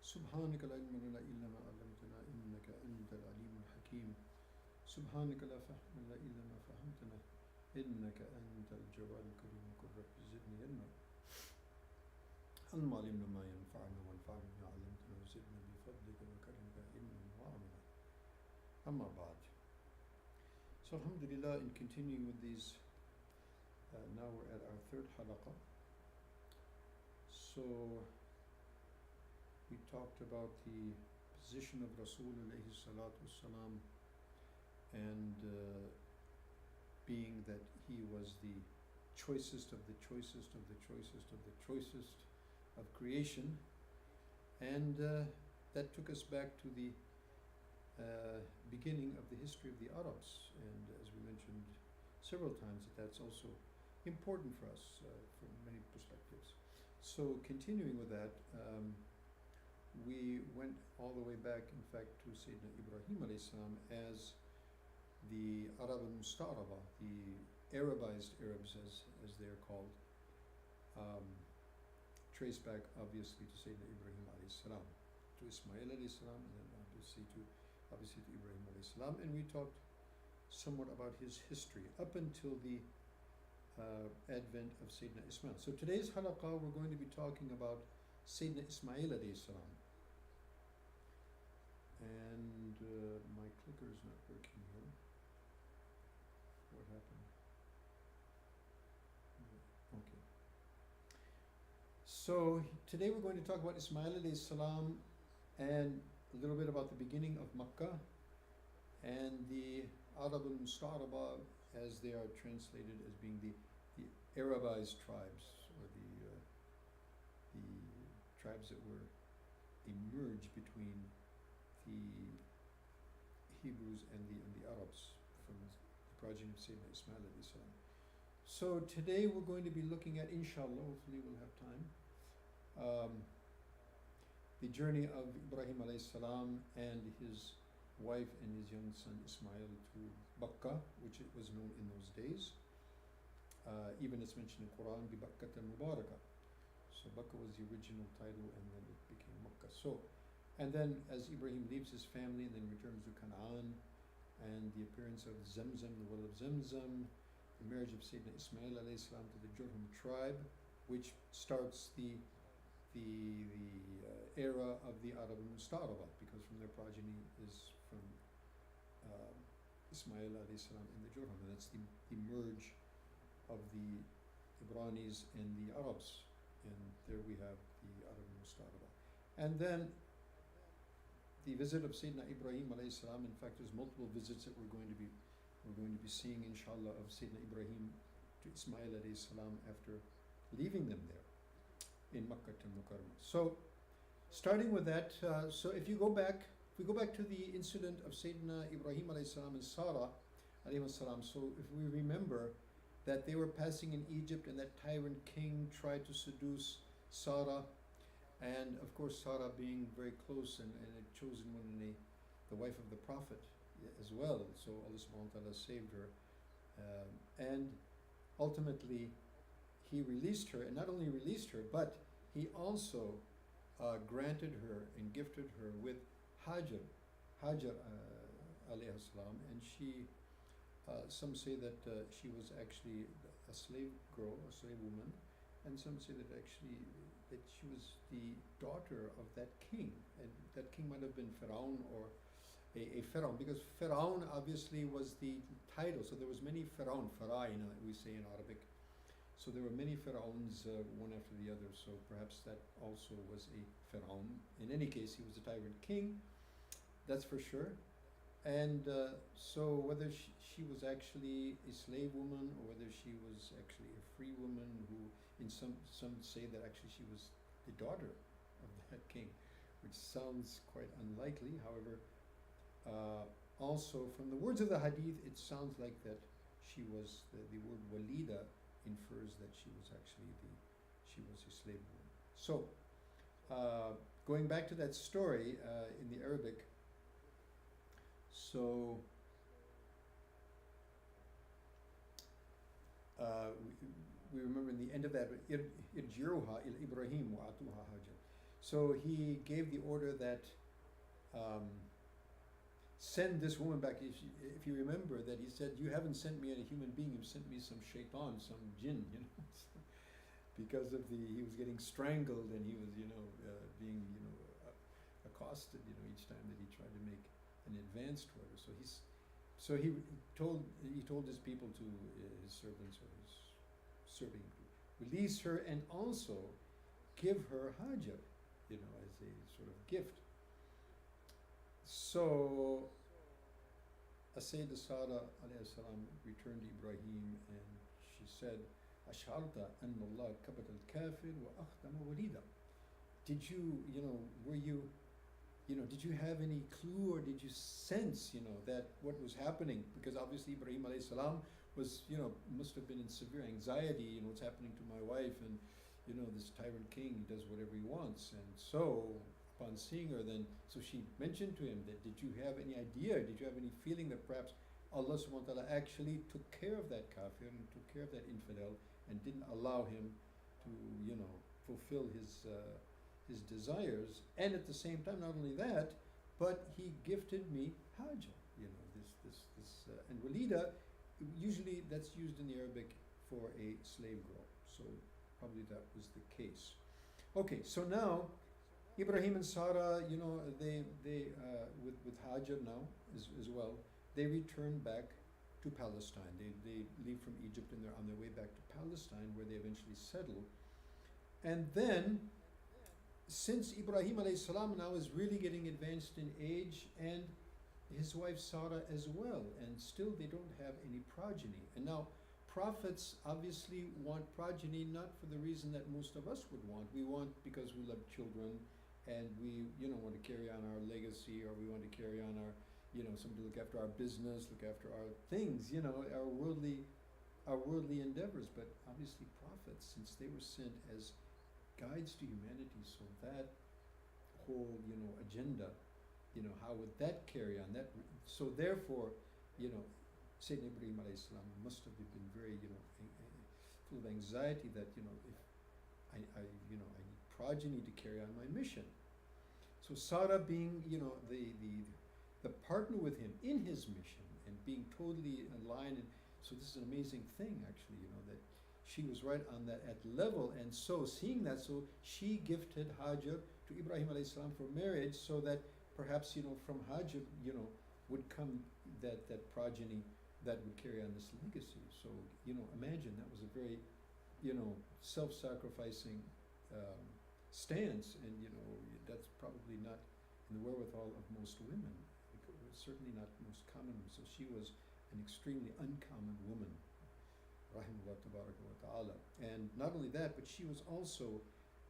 سبحانك لا علم لنا إلا ما علمتنا إنك أنت العليم الحكيم سبحانك لا فهم لنا إلا ما فهمتنا إنك أنت الجواد الكريم قل رب زدني علما اللهم علمنا ما ينفعنا وانفعنا بما علمتنا وزدنا بفضلك وكرمك علما وعملا أما بعد. So alhamdulillah, in continuing with these, now we're at our third halaqah. So we talked about the position of Rasul alayhi salatu wasalam, and being that he was the choicest of the choicest of the choicest of the choicest of creation, and that took us back to the beginning of the history of the Arabs, and as we mentioned several times, that's also important for us from many perspectives. So continuing with that, we went all the way back, in fact, to Sayyidina Ibrahim alayhi salam as the Arab al-Mustaraba, the Arabized Arabs as they are called, traced back obviously to Sayyidina Ibrahim alayhi salam, to Ismail alayhi salam, and then obviously to Ibrahim alayhi salam, and we talked somewhat about his history up until the advent of Sayyidina Ismail. So today's halaqah we're going to be talking about Sayyidina Ismail alayhi salam. And my clicker is not working here. What happened? Okay. So today we're going to talk about Ismail alayhi salam and a little bit about the beginning of Makkah and the Arab al-Mustaraba, as they are translated as being the Arabized tribes, or the tribes that were emerged between the Hebrews and the Arabs from the progeny of Sayyidina Ismail alayhi salam. So today we're going to be looking at, inshallah, hopefully we'll have time, the journey of Ibrahim alayhi salam and his wife and his young son Ismail to Bakkah, which it was known in those days. Even it's mentioned in Quran, bi Bakkah al-Mubarakah. So Bakkah was the original title, and then it became Makkah. So, and then as Ibrahim leaves his family and then returns to Canaan, and the appearance of Zamzam, the well of Zamzam, the marriage of Sayyidina Ismail alayhi salam to the Jurhum tribe, which starts the era of the Arab al-Mustaraba, because from their progeny is from Ismail alayhi salam and the Jurhum, and that's the merge of the Ibranis and the Arabs, and there we have the Arab al-Mustaraba. And then the visit of Sayyidina Ibrahim alayhi salam. In fact, there's multiple visits that we're going to be seeing, inshallah, of Sayyidina Ibrahim to Ismail alayhi salam after leaving them there in Makkah al-Mukarramah. So, starting with that, so if we go back to the incident of Sayyidina Ibrahim alayhi salam and Sarah alayhi salam. So, if we remember that they were passing in Egypt, and that tyrant king tried to seduce Sarah, and of course Sarah, being very close and had chosen one, the wife of the Prophet as well, so Allah subhanahu wa ta'ala saved her, and ultimately he released her, and not only released her, but he also granted her and gifted her with Hajar alayhi salam, and she, some say that she was actually a slave girl, a slave woman, and some say that actually that she was the daughter of that king, and that king might have been Pharaoh, or a Pharaoh, because Pharaoh obviously was the title. So there was many Pharaoh, we say in Arabic. So there were many Pharaohs, one after the other. So perhaps that also was a Pharaoh. In any case, he was a tyrant king, that's for sure. And so whether she was actually a slave woman, or whether she was actually a free woman, who in some say that actually she was the daughter of that king, which sounds quite unlikely. However, also from the words of the hadith, it sounds like that she was, the word walida infers that she was actually a slave woman. So going back to that story in the Arabic, so we remember in the end of that, irjiruha il Ibrahim wa atuha hajar. So he gave the order that um, send this woman back. If you remember that he said, you haven't sent me a human being, you've sent me some shaitan, some jinn, you know. Because of he was getting strangled and he was, being, accosted, each time that he tried to make an advance toward her. So he told his people to his servants or his serving to release her and also give her Hajar, as a sort of gift. So Sayyidah Sarah alayhi salam returned to Ibrahim and she said, Ash'arta anna Allah kabat al-kafir wa akhdama walida. Did you, were you, did you have any clue or did you sense, that what was happening? Because obviously Ibrahim alayhi salam was, must have been in severe anxiety, what's happening to my wife and, this tyrant king, he does whatever he wants. And so upon seeing her then, so she mentioned to him that, did you have any idea, did you have any feeling that perhaps Allah subhanahu wa ta'ala actually took care of that kafir and took care of that infidel and didn't allow him to, fulfill his desires, and at the same time, not only that, but he gifted me Hajar, and Walida, usually that's used in the Arabic for a slave girl, so probably that was the case. Okay, so now Ibrahim and Sarah, they with Hajar now as well, they return back to Palestine. They leave from Egypt and they're on their way back to Palestine where they eventually settle. And then, since Ibrahim alayhi salam now is really getting advanced in age and his wife Sarah as well, and still they don't have any progeny. And now prophets obviously want progeny not for the reason that most of us would want. We want because we love children and we want to carry on our legacy, or we want to carry on our somebody to look after our business, look after our things, our worldly endeavors. But obviously prophets, since they were sent as guides to humanity, so that whole agenda, how would that carry on? So therefore, Sayyidina Ibrahim alayhi salam must have been very full of anxiety that if I need progeny to carry on my mission. So Sarah, being the partner with him in his mission and being totally aligned, and so this is an amazing thing actually, that she was right on that at level, and so seeing that, so she gifted Hajar to Ibrahim alayhi salam for marriage, so that perhaps from Hajar would come that progeny that would carry on this legacy. So imagine that was a very self-sacrificing stance, and that's probably not in the wherewithal of most women. Certainly not most common. So she was an extremely uncommon woman, rahimahullah tabaraka wa ta'ala. And not only that, but she was also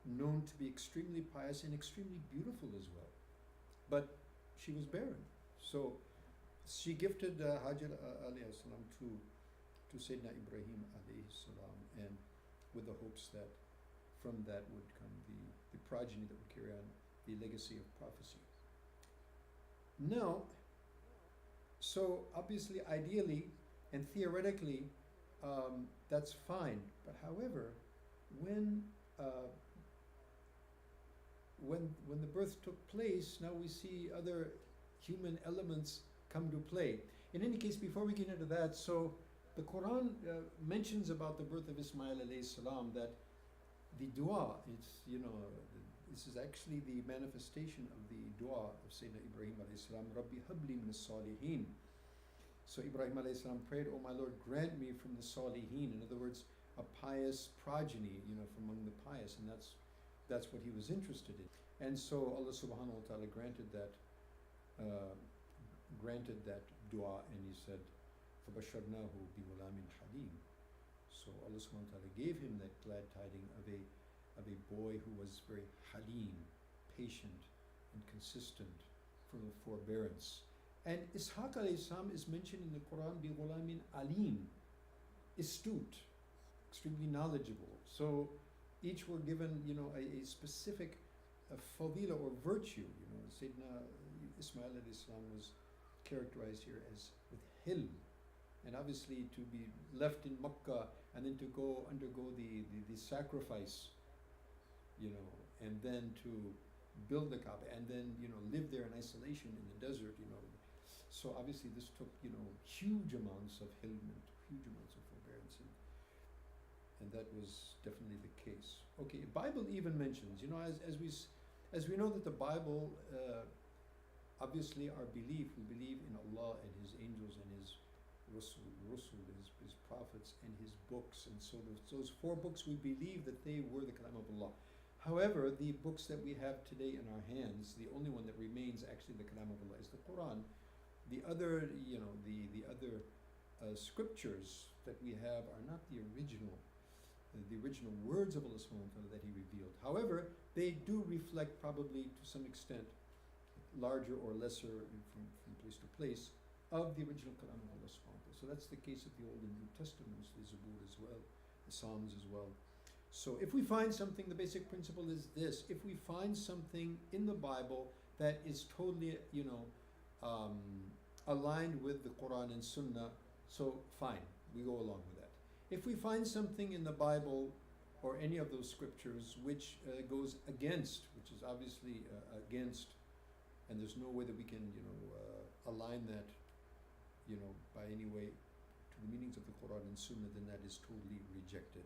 known to be extremely pious and extremely beautiful as well. But she was barren. So she gifted Hajar alayhi salam to Sayyidina Ibrahim alayhi salam, and with the hopes that from that would come the progeny that would carry on the legacy of prophecy. Now, so obviously, ideally, and theoretically, that's fine. But however, when the birth took place, now we see other human elements come to play. In any case, before we get into that, so the Quran mentions about the birth of Ismail alayhi salam that the dua, this is actually the manifestation of the dua of Sayyidina Ibrahim alayhi salam, Rabbi habli min as-salihin. So Ibrahim alayhi salam prayed, "Oh my Lord, grant me from the salihin." In other words, a pious progeny, from among the pious, and that's what he was interested in. And so Allah subhanahu wa ta'ala granted that dua, and he said, فَبَشَّرْنَاهُ بِغُلَامٍ حَلِيمٍ. So Allah subhanahu wa ta'ala gave him that glad tiding of a boy who was very halim, patient and consistent, full of forbearance. And Ishaq alayhi salam is mentioned in the Quran bi ghulamin alim, astute, extremely knowledgeable. So each were given, a specific fadila or virtue. Sayyidina Ismail alayhi salam was characterized here as with hilm, and obviously to be left in Makkah and then to go undergo the sacrifice, and then to build the Kaaba and then, live there in isolation in the desert, So obviously this took, huge amounts of hilm and huge amounts of forbearance, and that was definitely the case. Okay, Bible even mentions, as we know that the Bible, obviously our belief, we believe in Allah and His angels and His Rusul, his prophets and His books, and so those 4 books we believe that they were the Kalam of Allah. However, the books that we have today in our hands, the only one that remains actually the Kalam of Allah is the Quran. The other, the other scriptures that we have are not the original words of Allah subhanahu wa ta'ala that He revealed. However, they do reflect probably to some extent, larger or lesser from place to place, of the original Kalam of Allah subhanahu wa ta'ala. So that's the case of the Old and New Testaments, the Zabur as well, the Psalms as well. So if we find something, the basic principle is this: if we find something in the Bible that is totally, aligned with the Quran and Sunnah, so fine, we go along with that. If we find something in the Bible or any of those scriptures which goes against, which is obviously against, and there's no way that we can, align that, by any way to the meanings of the Quran and Sunnah, then that is totally rejected.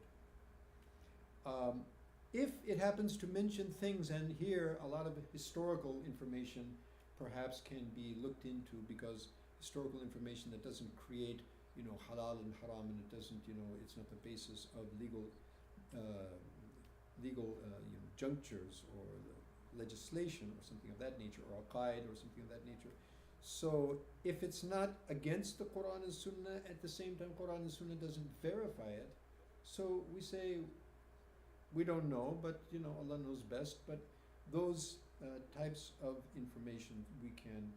If it happens to mention things, and here a lot of historical information perhaps can be looked into, because historical information that doesn't create, halal and haram, and it doesn't, it's not the basis of legal junctures or legislation or something of that nature, or aqaid or something of that nature. So if it's not against the Quran and Sunnah, at the same time Quran and Sunnah doesn't verify it, so we say, we don't know, but Allah knows best. But those types of information, we can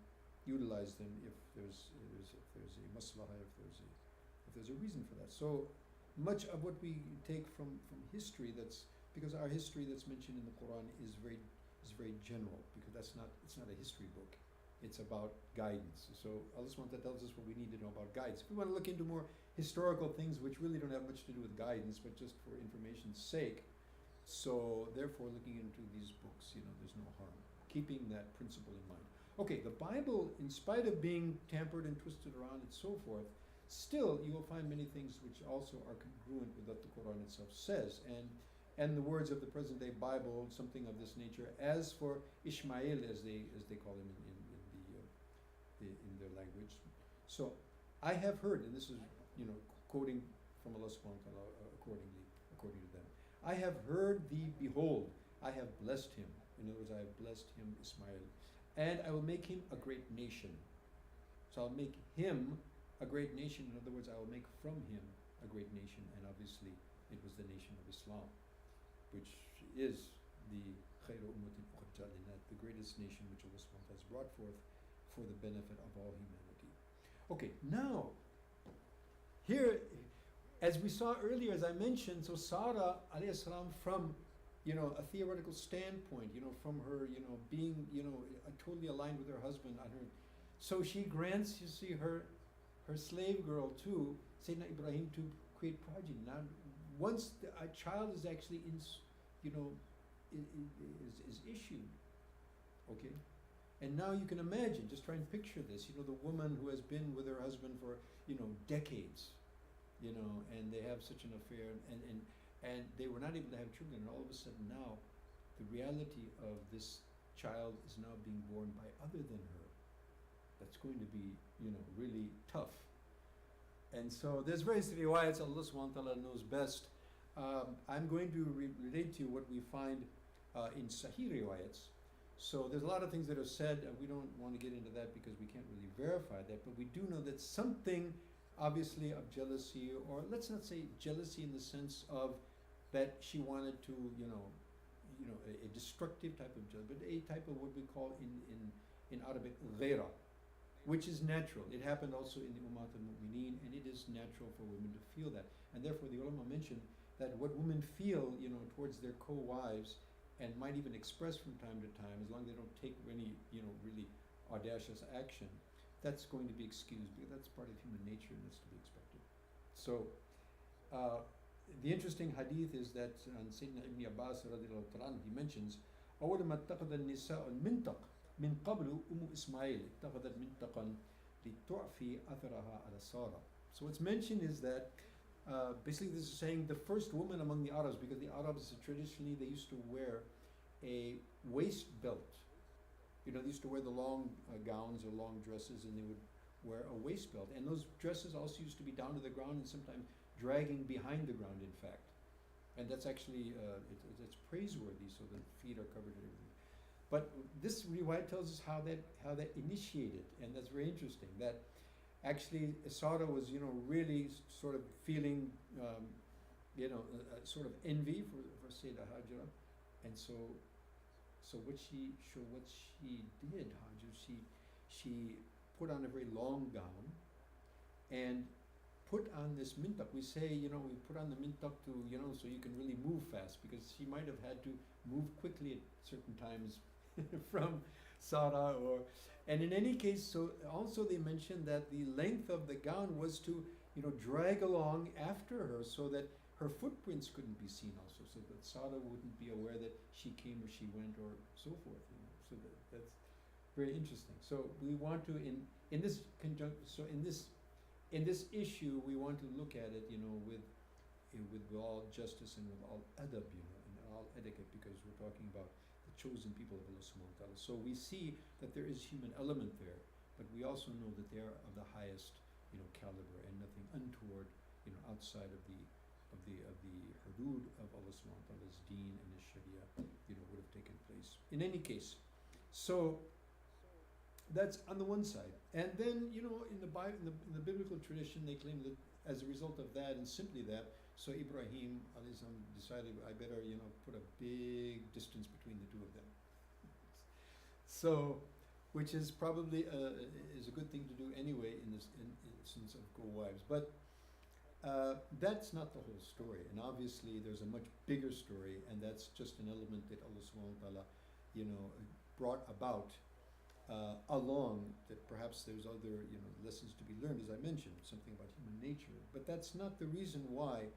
utilize them if there's a maslahah, if there's a reason for that. So much of what we take from history, that's because our history that's mentioned in the Quran is very general, because it's not a history book. It's about guidance. So Allah SWT tells us what we need to know about guidance. If we want to look into more historical things which really don't have much to do with guidance, but just for information's sake, so therefore looking into these books, there's no harm. Keeping that principle in mind. Okay, the Bible, in spite of being tampered and twisted around and so forth, still you will find many things which also are congruent with what the Quran itself says. And the words of the present day Bible, something of this nature. As for Ishmael, as they call him in their language. So I have heard, and this is quoting from Allah subhanahu wa ta'ala according to them. I have heard thee, behold, I have blessed him. In other words, I have blessed him, Ismail, and I will make him a great nation. So I'll make him a great nation. In other words, I will make from him a great nation. And obviously, it was the nation of Islam, which is the khayru ummatin ukhrijat linnas, the greatest nation which Allah subhanahu wa ta'ala has brought forth for the benefit of all humanity. Okay, now, here, as we saw earlier, as I mentioned, so Sarah alayhi salam, from a theoretical standpoint, from her, being, totally aligned with her husband on her, so she grants, her slave girl to Sayyidina Ibrahim to create progeny. Now, once a child is actually is issued, okay, and now you can imagine, just try and picture this, the woman who has been with her husband for, decades, and they have such an affair, and they were not able to have children, and all of a sudden now, the reality of this child is now being born by other than her. That's going to be, really tough. And so there's various riwayats, Allah subhanahu wa ta'ala knows best. I'm going to relate to you what we find in Sahih riwayats. So there's a lot of things that are said, and we don't want to get into that because we can't really verify that, but we do know that something, obviously, of jealousy, or let's not say jealousy in the sense of that she wanted to, a destructive type of jealousy, but a type of what we call in Arabic, ghayra, which is natural. It happened also in the Ummat al-Mu'mineen, and it is natural for women to feel that. And therefore the ulama mentioned that what women feel, towards their co-wives, and might even express from time to time, as long as they don't take any, really audacious action, that's going to be excused, because that's part of human nature and that's to be expected. So, the interesting hadith is that Sayyidina Ibn Abbas radiallahu ta'ala, he mentions, أول ما اتخذ النساء المنطق من قبل أم إسماعيل اتخذت منطقا لتعفي أثرها على سارة. So what's mentioned is that basically this is saying the first woman among the Arabs, because the Arabs traditionally they used to wear a waist belt. You know, they used to wear the long gowns or long dresses, and they would wear a waist belt. And those dresses also used to be down to the ground and sometimes dragging behind the ground, in fact. And that's actually, it's praiseworthy, so the feet are covered and everything. But this riwayat tells us how that initiated, and that's very interesting. That actually Sarah was, really sort of feeling, sort of envy for Sayyidah Hajra, and so what she did, Hajra, she put on a very long gown, and put on this mintak. We say, we put on the mintak to, so you can really move fast, because she might have had to move quickly at certain times from Sarah, and in any case, so also they mentioned that the length of the gown was to, drag along after her so that her footprints couldn't be seen also, so that Sarah wouldn't be aware that she came or she went or so forth, so that's very interesting. So we want to, in this issue, we want to look at it, with all justice and with all adab, and all etiquette, because we're talking about the chosen people of Allah subhanahu wa ta'ala. So we see that there is human element there, but we also know that they are of the highest, caliber, and nothing untoward, outside of the hudud of Allah subhanahu wa ta'ala's deen and his sharia, would have taken place. In any case, so that's on the one side. And then, in the Bible, in the biblical tradition, they claim that as a result of that, and simply that, so Ibrahim alayhi salam decided, I better, put a big distance between the two of them. So, which is probably is a good thing to do anyway in instance of co-wives. But that's not the whole story. And obviously, there's a much bigger story, and that's just an element that Allah subhanahu wa ta'ala, brought about. Along that perhaps there's other lessons to be learned, as I mentioned, something about human nature, but that's not the reason why,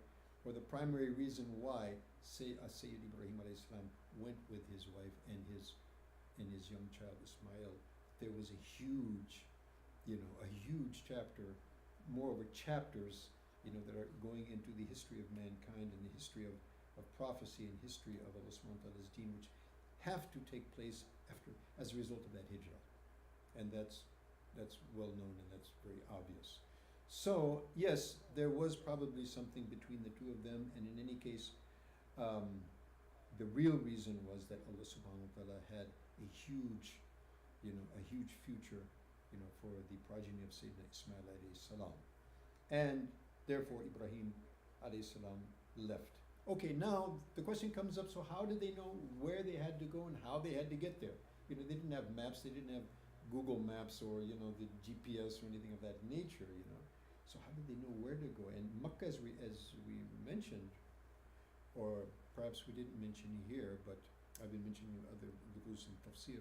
or the primary reason why Sayyid Ibrahim alayhi salam went with his wife and his young child Ismail. There was a huge chapter, moreover chapters, that are going into the history of mankind and the history of prophecy and history of Allah subhanahu wa ta'ala's deen, which have to take place as a result of that hijrah, and that's well known and that's very obvious. So yes, there was probably something between the two of them, and in any case, the real reason was that Allah subhanahu wa ta'ala had a huge future, for the progeny of Sayyidina Ismail alayhi salam, and therefore Ibrahim alayhi salam left. Okay, now the question comes up, so how did they know where they had to go and how they had to get there? They didn't have maps, they didn't have Google Maps or, the GPS or anything of that nature, So how did they know where to go? And Makkah, as we mentioned, or perhaps we didn't mention here, but I've been mentioning other Luguz and Tafsir,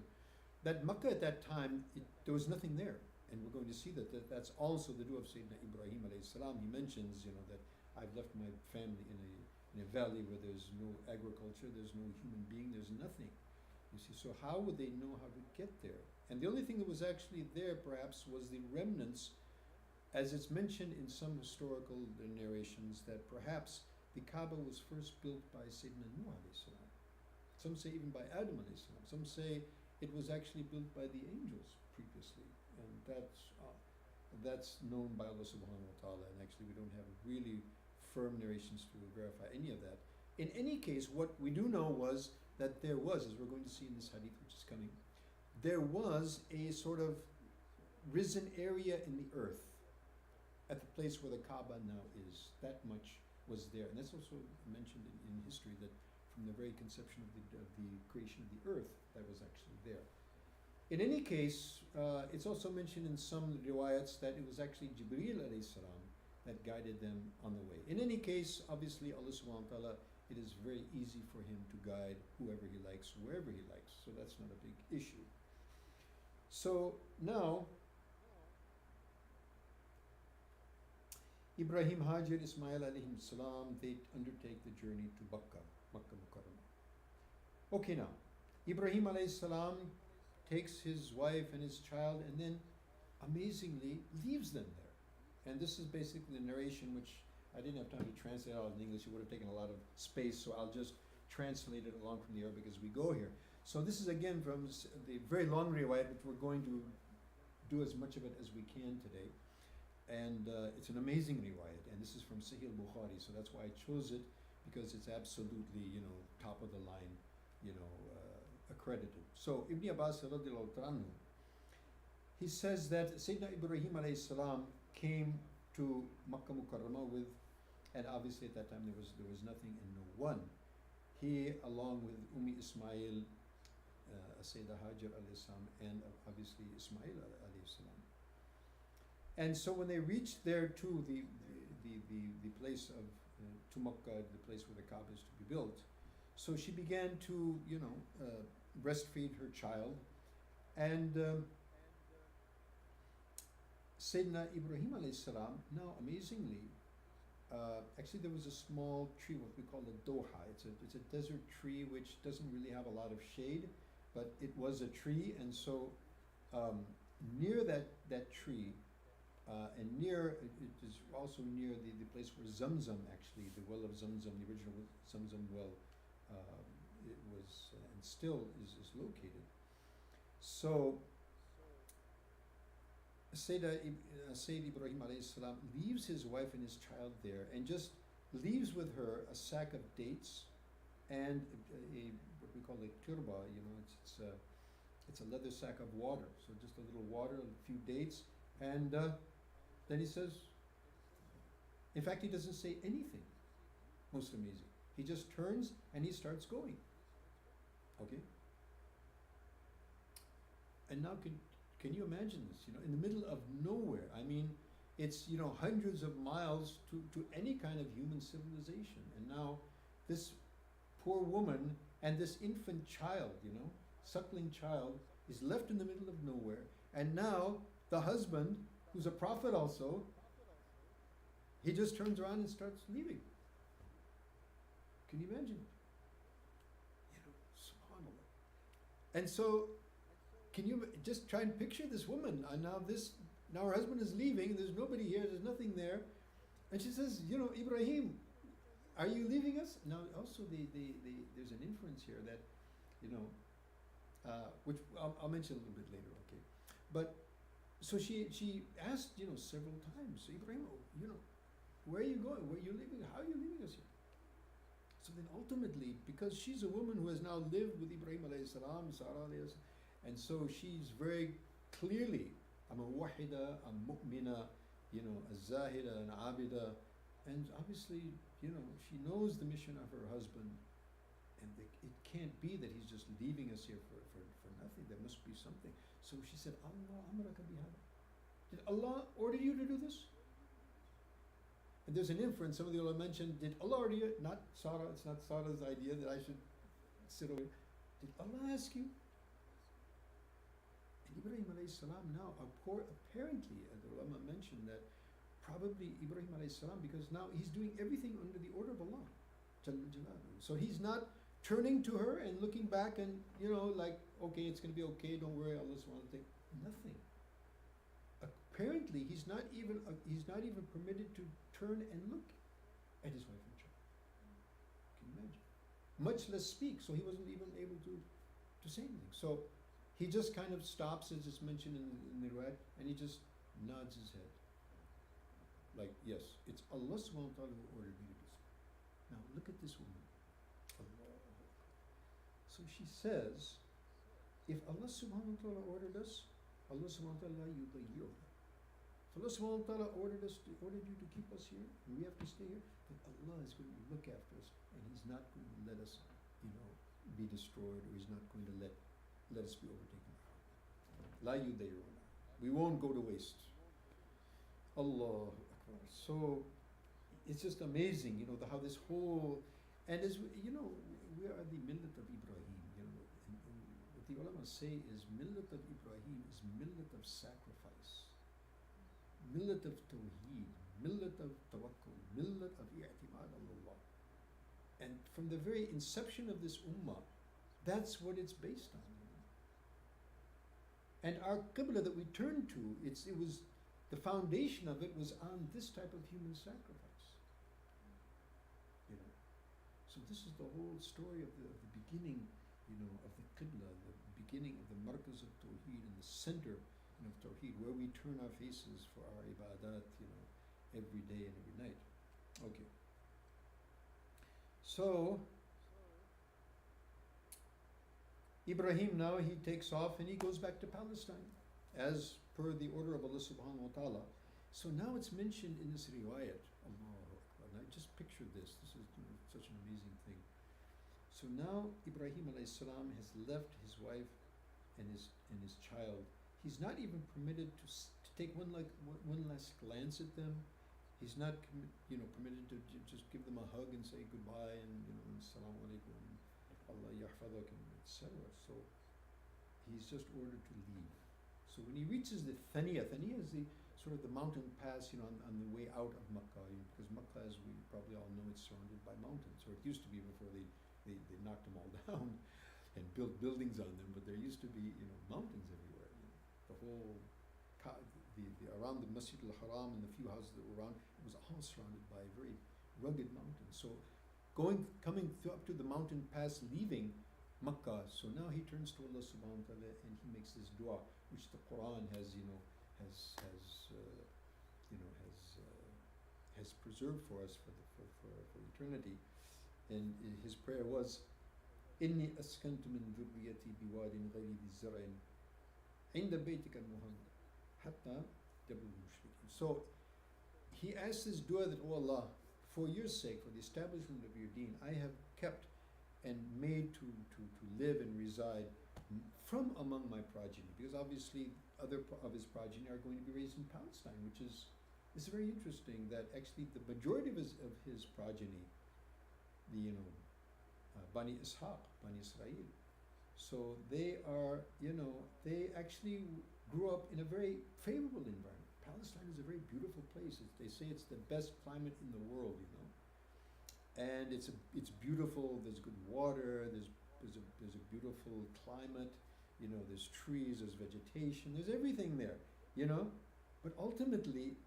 that Makkah at that time, there was nothing there. And we're going to see that's also the dua of Sayyidina Ibrahim alayhi salam. He mentions, that I've left my family in a valley where there's no agriculture, there's no human being, there's nothing. You see, so how would they know how to get there? And the only thing that was actually there, perhaps, was the remnants, as it's mentioned in some historical narrations, that perhaps the Kaaba was first built by Sayyidina Nuh alayhi salam. Some say even by Adam alayhi salam. Some say it was actually built by the angels previously, and that's known by Allah subhanahu wa ta'ala. And actually, we don't have really firm narrations to verify any of that. In any case, what we do know was that there was, as we're going to see in this hadith which is coming, there was a sort of risen area in the earth at the place where the Kaaba now is. That much was there. And that's also mentioned in history, that from the very conception of the creation of the earth, that was actually there. In any case, it's also mentioned in some riwayats that it was actually Jibreel alayhi salam that guided them on the way. In any case, obviously Allah subhanahu wa ta'ala, it is very easy for him to guide whoever he likes, wherever he likes. So that's not a big issue. So now, Ibrahim, Hajar, Ismail alayhim salam, they undertake the journey to Makkah Mukarramah. Okay, now, Ibrahim alayhi salam takes his wife and his child and then amazingly leaves them there. And this is basically the narration, which I didn't have time to translate all in English. It would have taken a lot of space, so I'll just translate it along from the Arabic as we go here. So this is again from the very long riwayat, which we're going to do as much of it as we can today. And it's an amazing riwayat, and this is from Sahih al-Bukhari, so that's why I chose it, because it's absolutely, top of the line, accredited. So Ibn Abbas radiallahu anhu, he says that Sayyidina Ibrahim alayhi salam came to Makkah Mukarramah with, and obviously at that time there was nothing and no one. He, along with Ismail, Sayyidah Hajar alayhi salam, and obviously Ismail alayhi salam. And so when they reached there to the place of, to Makkah, the place where the Kaaba is to be built, so she began to, breastfeed her child, and Sayyidina Ibrahim alayhi salam, now amazingly, actually there was a small tree, what we call a doha. It's a desert tree which doesn't really have a lot of shade, but it was a tree, and so near that tree, and it is also near the place where Zamzam, actually, the well of Zamzam, the original Zamzam well, it was and still is located. So Sayyid Ibrahim alayhi salam leaves his wife and his child there, and just leaves with her a sack of dates and what we call a turba. It's a leather sack of water. So just a little water, a few dates, and then he says, in fact, he doesn't say anything. Most amazing. He just turns and he starts going. Okay? And now can you imagine this? In the middle of nowhere. I mean, it's, hundreds of miles to any kind of human civilization. And now this poor woman and this infant child, suckling child, is left in the middle of nowhere. And now the husband, who's a prophet also, he just turns around and starts leaving. Can you imagine? SubhanAllah. And so, can you just try and picture this woman? And now her husband is leaving, there's nobody here, there's nothing there. And she says, Ibrahim, are you leaving us? Now also there's an inference here that, which I'll mention a little bit later, okay? But so she asked, several times, so Ibrahim, where are you going? Where are you leaving? How are you leaving us here? So then ultimately, because she's a woman who has now lived with Ibrahim alayhi salam, Sarah alayhi salam, and so she's very clearly a muwahida, a mu'mina, a zahida, an abida, and obviously, she knows the mission of her husband, and it can't be that he's just leaving us here for nothing. There must be something. So she said, Allah amraka bihada. Did Allah order you to do this? And there's an inference, some of the ulama mentioned, did Allah order you? Not Sarah, it's not Sarah's idea that I should sit over. Did Allah ask you? And Ibrahim alayhi salam now, apparently, the ulama mentioned that probably Ibrahim alayhi salam, because now he's doing everything under the order of Allah. So he's not turning to her and looking back and, like, okay, it's going to be okay, don't worry, Allah subhanahu wa ta'ala. Nothing. Apparently, he's not even permitted to turn and look at his wife and child. Can you imagine? Much less speak, so he wasn't even able to say anything. So he just kind of stops, as it's mentioned in the riwayat, and he just nods his head. Like, yes, it's Allah subhanahu wa ta'ala who ordered me to do so. Now look at this woman. Allah. So she says, if Allah subhanahu wa ta'ala ordered us, Allah subhanahu wa ta'ala yudayyiruna. If Allah subhanahu wa ta'ala ordered you to keep us here, and we have to stay here, then Allah is going to look after us, and He's not going to let us, be destroyed, or He's not going to let us be overtaken. La yudayyiruna. We won't go to waste. Allahu Akbar. So it's just amazing, how this whole, and as we are the millat of Ibrahim, and what the ulama say is millat of Ibrahim is millat of sacrifice, millat of tawheed, millat of tawakkul, millat of i'timad on Allah. And from the very inception of this ummah, That's what it's based on. And our Qibla that we turn to, it was, the foundation of it was on this type of human sacrifice. So this is the whole story of the beginning, of the Qibla, the beginning of the Markaz of Tawheed and the center of Tawheed, where we turn our faces for our ibadat, every day and every night. Okay. So, Ibrahim now, he takes off and he goes back to Palestine, as per the order of Allah subhanahu wa ta'ala. So now it's mentioned in this riwayat, Allahu Akbar. Now just picture this, this is such an amazing thing. So now Ibrahim alayhi salam has left his wife and his child. He's not even permitted to take one last glance at them. He's not permitted to just give them a hug and say goodbye and assalamu alaikum, Allah yahfadakum, etc. So he's just ordered to leave. So when he reaches the Thaniya is the sort of the mountain pass, on the way out of Makkah, because Makkah, as we probably all know, it's surrounded by mountains, or it used to be before they knocked them all down and built buildings on them. But there used to be mountains everywhere. The whole around the Masjid al-Haram and the few houses that were around, it was all surrounded by very rugged mountains. So coming up to the mountain pass, leaving Makkah, so now he turns to Allah subhanahu wa ta'ala and he makes this dua, which the Quran has preserved for us for eternity. And his prayer was, إني أسكنت من ذريتي بواد غير ذي زرع عند بيتك المحرم حتى يبلغ المشركين. So he asked this dua that, oh Allah, for your sake, for the establishment of your deen, I have kept and made to live and reside from among my progeny, because obviously other of his progeny are going to be raised in Palestine, which is very interesting that actually the majority of his progeny, the Bani Ishaq, Bani Israel, so they are, they actually grew up in a very favorable environment. Palestine is a very beautiful place. They say it's the best climate in the world, and it's beautiful. There's good water. There's a beautiful climate. There's trees. There's vegetation. There's everything there. But ultimately,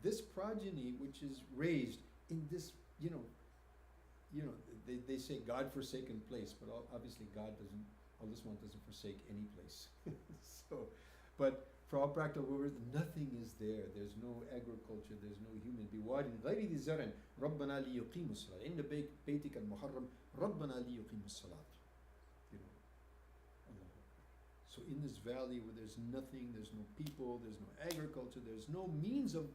this progeny, which is raised in this, they say God-forsaken place, but obviously Allah doesn't forsake any place. So, but for all practical purposes, nothing is there. There's no agriculture. There's no human. بواد غير ذي زرع ربنا ليقيموا الصلاة عند بيتك المحرم ربنا ليقيموا الصلاة. So in this valley where there's nothing, there's no people, there's no agriculture, there's no means of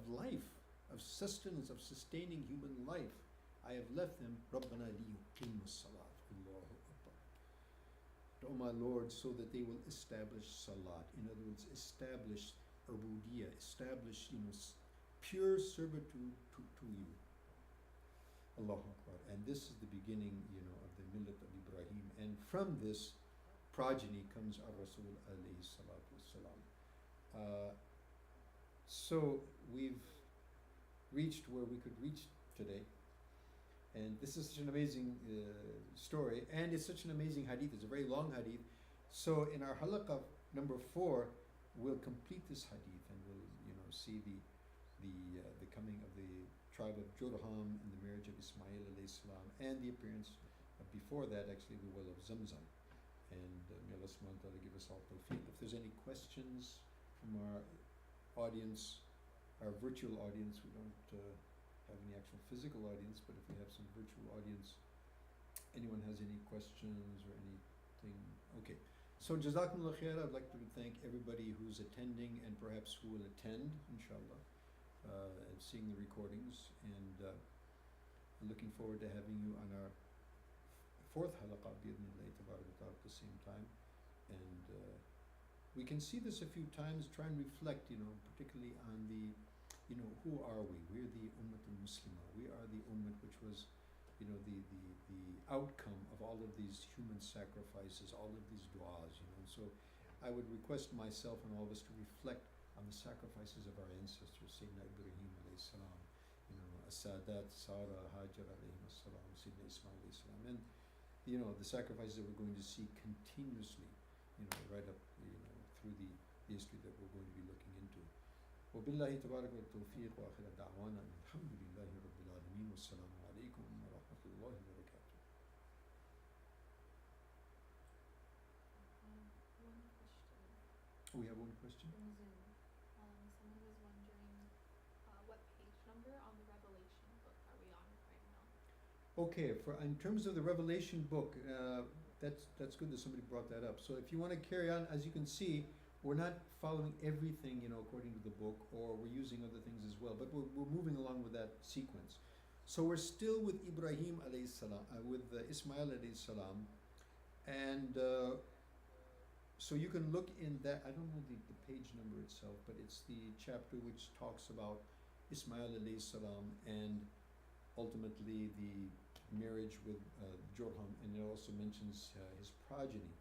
life, of sustenance, of sustaining human life, I have left them, رَبَّنَا لِيُقِيمُوا الصَّلَاةِ Allahu Akbar. Oh my Lord, so that they will establish salat. In other words, establish ubudiyah, establish pure servitude to you. Allahu Akbar. And this is the beginning, of the millat of Ibrahim. And from this progeny comes our Rasul alayhi salatu wassalam. So we've reached where we could reach today. And this is such an amazing story, and it's such an amazing hadith. It's a very long hadith. So in our halaqah number 4, we'll complete this hadith, and we'll see the coming of the tribe of Jurham and the marriage of Ismail alayhi salam, and the appearance before that, actually, the well of Zamzam. And may Allah subhanahu wa ta'ala give us all tawfiq. If there's any questions from our audience, our virtual audience, we don't have any actual physical audience, but if we have some virtual audience, anyone has any questions or anything? Okay. So Jazakumullah khair. I'd like to thank everybody who's attending and perhaps who will attend, inshallah, and seeing the recordings. And looking forward to having you on our 4th halaqah, bi'idhnillah tabarak wa ta'ala, at the same time. And we can see this a few times, try and reflect, particularly on the who are we? We're the Ummah al-Muslimah. We are the Ummah which was, the outcome of all of these human sacrifices, all of these du'as, So I would request myself and all of us to reflect on the sacrifices of our ancestors, Sayyidina Ibrahim alayhi salam, As-Sadat, Sarah, Hajar alayhi salam, Sayyidina Ismail alayhi salam, the sacrifices that we're going to see continuously, right up, through the history that we're going to be looking into. وبالله تبارك والتوفيق وآخر دعوانا الحمد لله رب العالمين والسلام عليكم ورحمة الله وبركاته. One question We have one question. from Zoom. Someone was wondering what page number on the Revelation book are we on right now? Okay, in terms of the Revelation book, that's good that somebody brought that up. So if you want to carry on, as you can see, we're not following everything, according to the book, or we're using other things as well, but we're moving along with that sequence. So we're still with Ibrahim alayhi salam, with Ismail alayhi salam, and so you can look in that. I don't know the page number itself, but it's the chapter which talks about Ismail alayhi salam and ultimately the marriage with Jorham, and it also mentions his progeny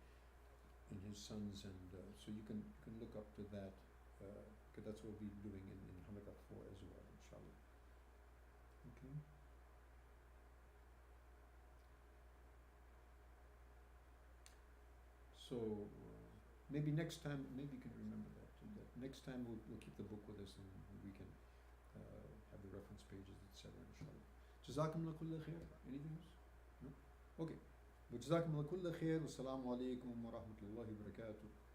and his sons, and so you can look up to that, because that's what we'll be doing in Halakha 4 as well, inshallah. Okay. So maybe next time, maybe you can remember that too. That next time we'll keep the book with us, and we can have the reference pages, etc. Inshallah. Jazakumullah kulla khair. Anything else? No? Okay. وجزاكم الله كل خير والسلام عليكم ورحمة الله وبركاته.